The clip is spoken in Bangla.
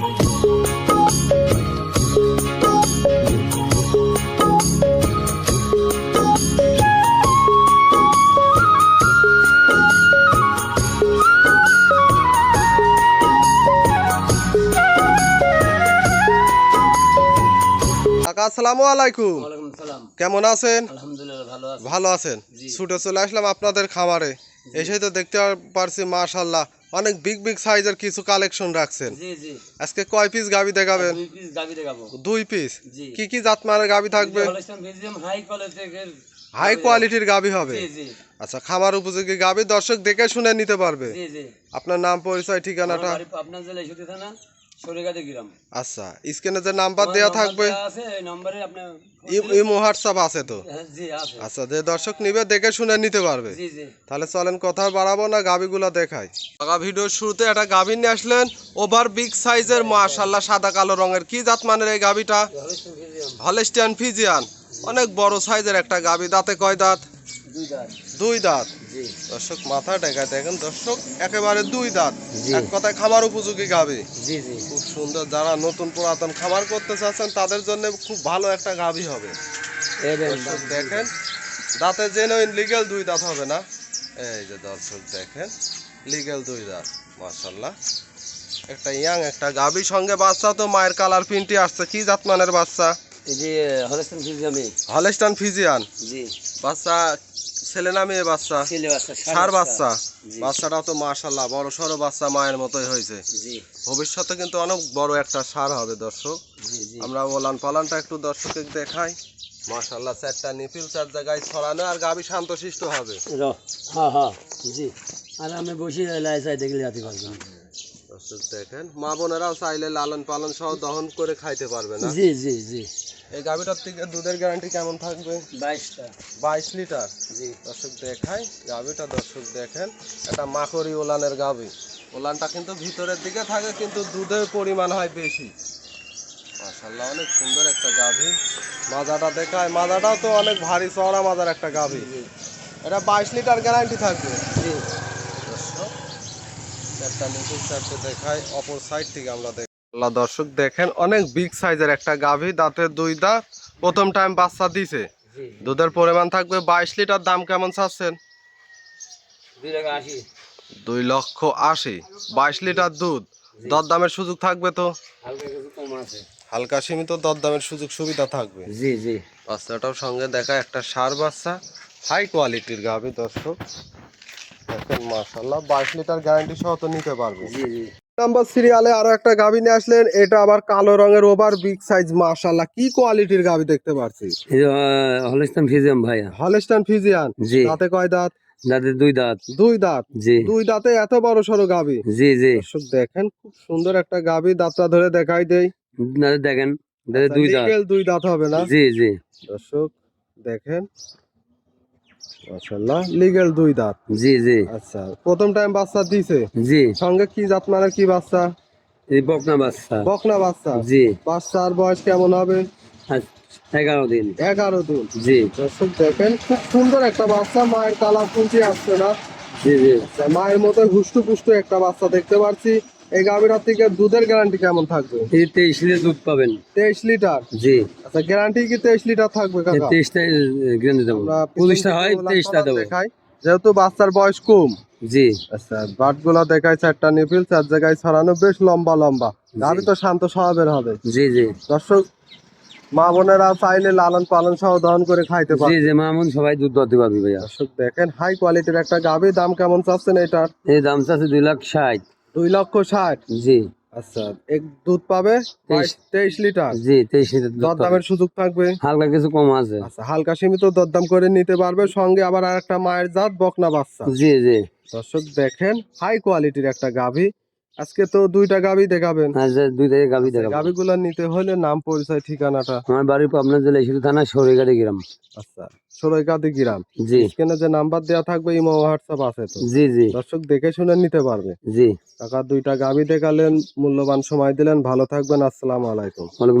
আসসালামু আলাইকুম। ওয়ালাইকুম সালাম। কেমন আছেন? আলহামদুলিল্লাহ ভালো আছি। ভালো আছেন? ছুটে চলে আসলাম আপনাদের খামারে। এসেই তো দেখতে পারছি মাশাআল্লাহ অনেক বিগ বিগ সাইজের কিছু কালেকশন রাখছেন। জি জি। আজকে কয় পিস গাবি দেখাবেন? 2 পিস গাবি দেখাবো। 2 পিস। জি। কি কি জাতমানের গাবি থাকবে? হলস্টাইন ফ্রিজিয়ান হাই কোয়ালিটির হাই কোয়ালিটির গাবি হবে। জি জি। আচ্ছা, খামার উপযোগী গাবি দর্শক দেখে শুনে নিতে পারবে। জি জি। আপনার নাম পরিচয় ঠিকানাটা? আমার বাড়ি পাবনা জেলা ঈশ্বরদী থানা সরিগাতি গ্রাম। আচ্ছা, স্ক্রিনে যে নাম্বার দেওয়া থাকবে আছে এই নম্বরে আপনি ইমো হোয়াটসঅ্যাপ আছে তো? জি আছে। আচ্ছা, যে দর্শক নিবে দেখে শুনে নিতে পারবে। জি জি। তাহলে চলেন কথা বাড়াবো না, গাবিগুলো দেখাই। আগা ভিডিওর শুরুতে একটা গাবি নিয়ে আসলেন, ওভার বিগ সাইজের মাশাআল্লাহ সাদা কালো রঙের। কি জাত মানের এই গাবিটা? Holstein Friesian. Holstein Friesian. অনেক বড় সাইজের একটা গাবি। দাঁতে কয় দাঁত? 2 দাঁত। 2 দাঁত। জি। দর্শক মাথা দেখায় দেখেন দর্শক, একেবারে 2 দাঁত। জি। এক কথায় খামার উপযোগী গাবি। জি জি। খুব সুন্দর। যারা নতুন পুরাতন খামার করতে চাচ্ছেন তাদের জন্য খুব ভালো একটা গাবি হবে। দর্শক দেখেন, দাঁতে জেনুইন লিগ্যাল 2 দাঁত হবে না? এই যে দর্শক দেখেন, লিগ্যাল 2 দাঁত। মাশাআল্লাহ একটা ইয়াং একটা গাবি, সঙ্গে বাচ্চা তো মায়ের কালার প্রিন্টই আসছে। কি জাতমানের বাচ্চা? এই যে হলস্টাইন ফ্রিজিয়ান। Holstein Friesian. জি। বাচ্চা ছেলে না মেয়ে বাচ্চা? ছেলে বাচ্চা। ষাঁড় বাচ্চা। বাচ্চাটা তো মাশাআল্লাহ বড় সড়ো বাচ্চা, মায়ের মতোই হয়েছে। জি। ভবিষ্যতে কিন্তু অনেক বড় একটা ষাঁড় হবে দর্শক। জি জি। আমরা ওলান পালানটা একটু দর্শককে দেখাই। মাশাআল্লাহ চারটা নিপিল, 4 জায়গায় ছড়ানো, আর গাবি শান্তশিষ্ট হবে। হ্যাঁ হ্যাঁ। জি। আর আমি বসে লাইসাই দেখলে যেতে পারবেন। দর্শক দেখেন, মা বোনেরাও চাইলে লালন পালন সহ দহন করে খাইতে পারবে না? জি জি জি। এই গাবিটার থেকে দুধের গ্যারান্টি কেমন থাকবে? 22টা। 22 লিটার। জি। দর্শক দেখাই গাবিটা, দর্শক দেখেন একটা মাকড়ি ওলানের গাবি। ওলানটা কিন্তু ভিতরের দিকে থাকে, কিন্তু দুধের পরিমাণ হয় বেশি। মাশাআল্লাহ অনেক সুন্দর একটা গাভী। মাজাটা দেখায়, মাজাটাও তো অনেক ভারী চওড়া মাজার একটা গাভী। এটা 22 লিটার গ্যারান্টি থাকবে। জি। দর্শক একটা নতুন চারটে দেখায়, অপর সাইড থেকে আমরা দেখি। দর্শক দেখেন অনেক বিগ সাইজের একটা গাভী, দাঁতের 2 দাঁত, প্রথম টাইম বাচ্চা দিছে। দুধের পরিমাণ থাকবে 22 লিটার। দাম কেমন চাচ্ছেন? 2 লক্ষ 80। 22 লিটার দুধ। দরদামের সুযোগ থাকবে তো? হালকা কিছু কম আছে। হালকা সীমিত দরদামের সুযোগ সুবিধা থাকবে। জি জি। বাচ্চাটাও সঙ্গে দেখা একটা ষাঁড় বাচ্চা, হাই কোয়ালিটির গাভী দর্শক দেখেন। মাশাআল্লাহ 22 লিটার গ্যারান্টি সহ তো নিতে পারবে। জি জি। নাম্বার সিরিয়ালে আরো একটা গাভী নিয়ে আসলেন, এটা আবার কালো রঙের ওভার বিগ সাইজ। মাশাআল্লাহ কি কোয়ালিটির গাভী দেখতে পাচ্ছি। এই হলস্টাইন ফ্রিজিয়ান ভাইয়া। Holstein Friesian. জি। দাঁতে কয় দাঁত? দাঁতে 2 দাঁত। 2 দাঁত। জি। 2 দাঁতে এত বড় সরো গাভী। জি জি। দর্শক দেখেন খুব সুন্দর একটা গাভী। দাঁতটা ধরে দেখাই দেই। দাঁতে দেখেন, দাঁতে 2 দাঁত। লিগ্যাল 2 দাঁত হবে না? জি জি। দর্শক দেখেন মাশাআল্লাহ লিগ্যাল 2 দাঁত। জি জি। আচ্ছা, প্রথম টাইম বাচ্চা দিছে? জি। সঙ্গে কি জাত মানে কি বাচ্চা? এই বকনা বাচ্চা। বকনা বাচ্চা। জি। বাচ্চার বয়স কেমন হবে? 11 দিন। 11 দিন। জি। দর্শক দেখেন খুব সুন্দর একটা বাচ্চা, মায়ের কালার ফুলটি আসছে না? জি জি। আচ্ছা, মায়ের মতো হুষ্টু পুষ্টু একটা বাচ্চা দেখতে পাচ্ছি। এই গাভীটার থেকে দুধের গ্যারান্টি কেমন থাকবে? এই 23 লিটার দুধ পাবেন। 23 লিটার। জি। আচ্ছা, গ্যারান্টি কি 23 লিটার থাকবে কাকা? 23টা গ্যারান্টি দেবো। 25টা হয় 23টা দেবো। দেখাই, যেহেতু বাচ্চার বয়স কম। জি। আচ্ছা, বাটগুলা দেখায় 4টা নিপিল, 4 জায়গায় ছড়ানো, বেশ লম্বা লম্বা। গাভী তো শান্ত স্বভাবের হবে। জি জি। দর্শক মা বোনেরা চাইলে লালন পালন সহ দহন করে খাইতে পারে। জি জি, মামুন সবাই দুধ দতে পারবে ভাইয়া। দর্শক দেখেন হাই কোয়ালিটির একটা গাভী। দাম কেমন চাচ্ছেন এটার? এই দাম আছে 2,60,000। 2 লক্ষ 60। জি। আচ্ছা, এক দুধ পাবে 23 লিটার। জি 23 লিটার দুধ দরদামের সুযোগ থাকবে? হালকা কিছু কম আছে। আচ্ছা, হালকা সীমিত দরদাম করে নিতে পারবে। সঙ্গে আবার আরেকটা মায়ের জাত বকনা বাচ্চা। জি জি। দর্শক দেখেন হাই কোয়ালিটির একটা গাভী। আজকে তো 2টা গাভী দেখাবেন। আচ্ছা, 2 থেকে গাভি দেখাবো। গাভীগুলো নিতে হলে নাম পরিচয় ঠিকানাটা? আমার বাড়ি পাবনা জেলা ঈশ্বরদী থানা সরিগাতি গ্রাম। আচ্ছা, সরাইকাদি গ্রাম। জি। এখানে যে নাম্বার দেওয়া থাকবে ইমো হোয়াটসঅ্যাপ আছে তো? জি জি। দর্শক দেখে শুনে নিতে পারবে। জি। কাকা 2টা গাভী দেখালেন, মূল্যবান সময় দিলেন। ভালো থাকবেন। আসসালামু আলাইকুম। ওয়ালাইকুম।